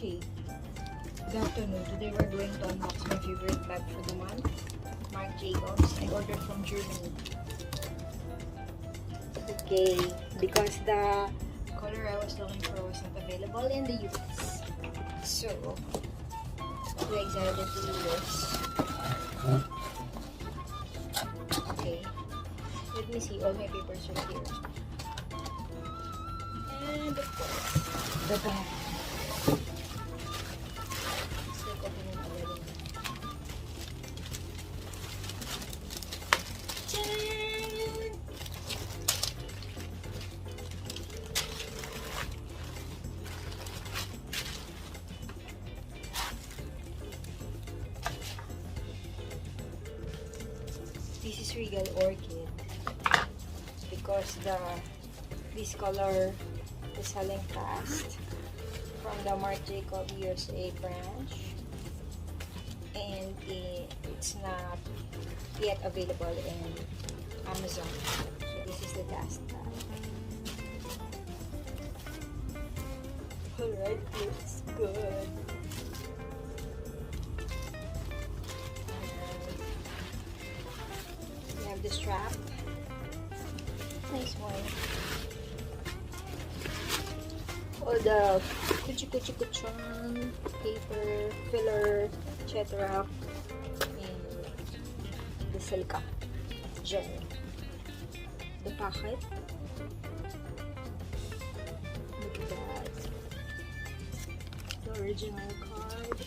Okay, good afternoon. Today we're going to unbox my favorite bag for the month, Marc Jacobs. I ordered from Germany. Okay, because the color I was looking for was not available in the US. So, we're excited to do this. Okay, let me see. All my papers are here. And of course, the bag. This is Regal Orchid because this color is selling fast from the Marc Jacobs USA branch, and it's not yet available in Amazon. So this is the last time. Alright, looks good. We have the strap. Nice one. All the kuchi-kuchi-kuchon, paper, filler, etc. And the silka gel. The packet. Look at that. The original card.